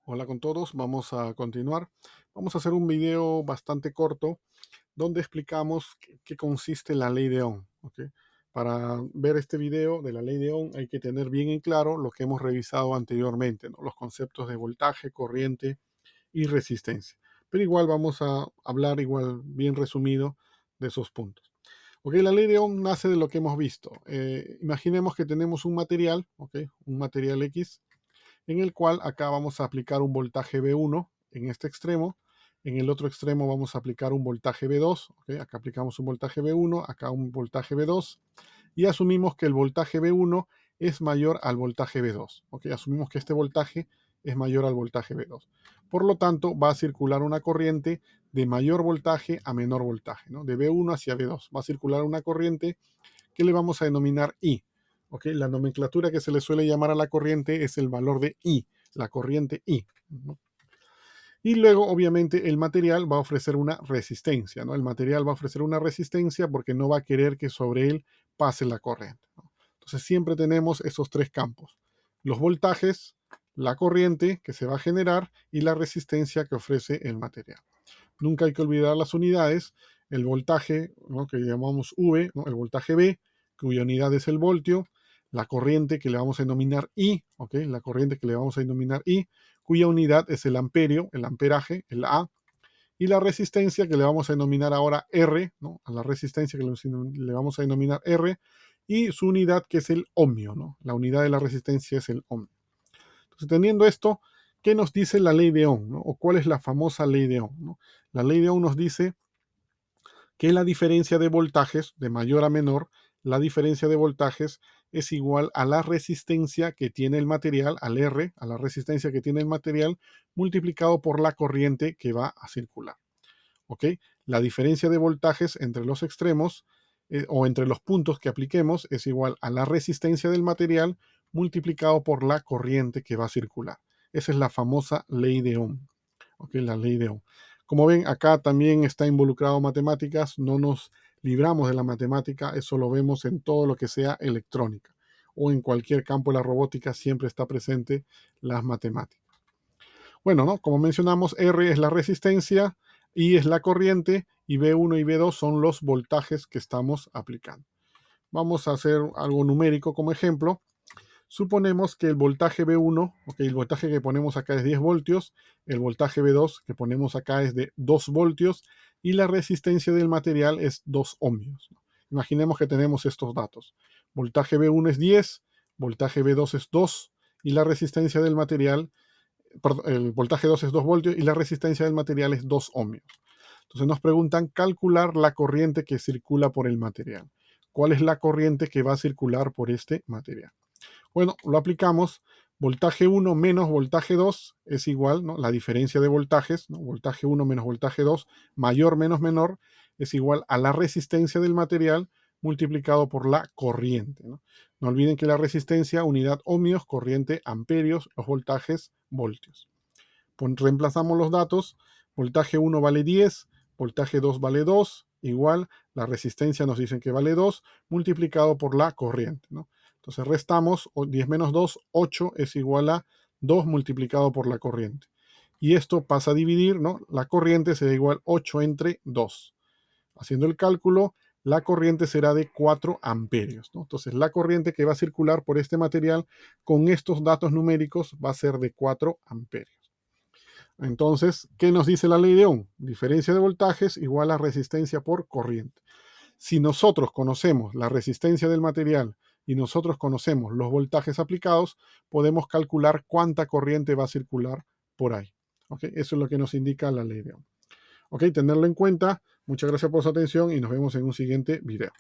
Hola con todos, vamos a continuar. Vamos a hacer un video bastante corto donde explicamos qué consiste la ley de Ohm. ¿Ok? Para ver este video de la ley de Ohm hay que tener bien en claro lo que hemos revisado anteriormente, ¿no? Los conceptos de voltaje, corriente y resistencia. Pero igual vamos a hablar igual bien resumido de esos puntos. Ok, la ley de Ohm nace de lo que hemos visto. Imaginemos que tenemos un material, ¿ok? Un material X en el cual acá vamos a aplicar un voltaje V1 en este extremo, en el otro extremo vamos a aplicar un voltaje V2, ¿ok? Acá aplicamos un voltaje V1, acá un voltaje V2, y asumimos que el voltaje V1 es mayor al voltaje V2, ¿ok? Asumimos que este voltaje es mayor al voltaje V2. Por lo tanto, va a circular una corriente de mayor voltaje a menor voltaje, ¿no? De V1 hacia V2. Va a circular una corriente que le vamos a denominar I. ¿Ok? La nomenclatura que se le suele llamar a la corriente es el valor de I, la corriente I. ¿No? Y luego, obviamente, el material va a ofrecer una resistencia. ¿No? El material va a ofrecer una resistencia porque no va a querer que sobre él pase la corriente. ¿No? Entonces, siempre tenemos esos tres campos. Los voltajes, la corriente que se va a generar y la resistencia que ofrece el material. Nunca hay que olvidar las unidades, el voltaje, ¿no? Que llamamos V, ¿no? El voltaje V, cuya unidad es el voltio, la corriente que le vamos a denominar I, ¿ok? La corriente que le vamos a denominar I, cuya unidad es el amperio, el amperaje, el A, y la resistencia que le vamos a denominar ahora R, ¿no? A la resistencia que le vamos a denominar R, y su unidad que es el ohmio, ¿no? La unidad de la resistencia es el ohmio. Entonces, teniendo esto, ¿qué nos dice la ley de Ohm? ¿No? ¿O cuál es la famosa ley de Ohm? ¿No? La ley de Ohm nos dice que la diferencia de voltajes, de mayor a menor, la diferencia de voltajes es igual a la resistencia que tiene el material, al R, a la resistencia que tiene el material, multiplicado por la corriente que va a circular. ¿Ok? La diferencia de voltajes entre los extremos o entre los puntos que apliquemos es igual a la resistencia del material multiplicado por la corriente que va a circular. Esa es la famosa ley de Ohm. ¿Ok? La ley de Ohm. Como ven, acá también está involucrado matemáticas, no nos libramos de la matemática, eso lo vemos en todo lo que sea electrónica o en cualquier campo de la robótica siempre está presente las matemáticas. Bueno, ¿no? Como mencionamos, R es la resistencia, I es la corriente y V1 y V2 son los voltajes que estamos aplicando. Vamos a hacer algo numérico como ejemplo. Suponemos que el voltaje V1, okay, el voltaje que ponemos acá es 10 voltios, el voltaje V2 que ponemos acá es de 2 voltios y la resistencia del material es 2 ohmios. Imaginemos que tenemos estos datos. Voltaje V1 es 10, voltaje V2 es 2 y la resistencia del material, perdón, el voltaje 2 es 2 voltios y la resistencia del material es 2 ohmios. Entonces nos preguntan calcular la corriente que circula por el material. ¿Cuál es la corriente que va a circular por este material? Bueno, lo aplicamos. Voltaje 1 menos voltaje 2 es igual, ¿no? La diferencia de voltajes, ¿no? Voltaje 1 menos voltaje 2, mayor menos menor, es igual a la resistencia del material multiplicado por la corriente. No, no olviden que la resistencia, unidad ohmios, corriente amperios, los voltajes voltios. Reemplazamos los datos. Voltaje 1 vale 10, voltaje 2 vale 2, igual, la resistencia nos dicen que vale 2, multiplicado por la corriente. ¿No? Entonces restamos 10 menos 2, 8 es igual a 2 multiplicado por la corriente. Y esto pasa a dividir, ¿no? La corriente será igual 8 entre 2. Haciendo el cálculo, la corriente será de 4 amperios. ¿No? Entonces la corriente que va a circular por este material con estos datos numéricos va a ser de 4 amperios. Entonces, ¿qué nos dice la ley de Ohm? Diferencia de voltajes igual a resistencia por corriente. Si nosotros conocemos la resistencia del material y nosotros conocemos los voltajes aplicados, podemos calcular cuánta corriente va a circular por ahí. ¿Okay? Eso es lo que nos indica la ley de Ohm. ¿Ok? Tenerlo en cuenta. Muchas gracias por su atención y nos vemos en un siguiente video.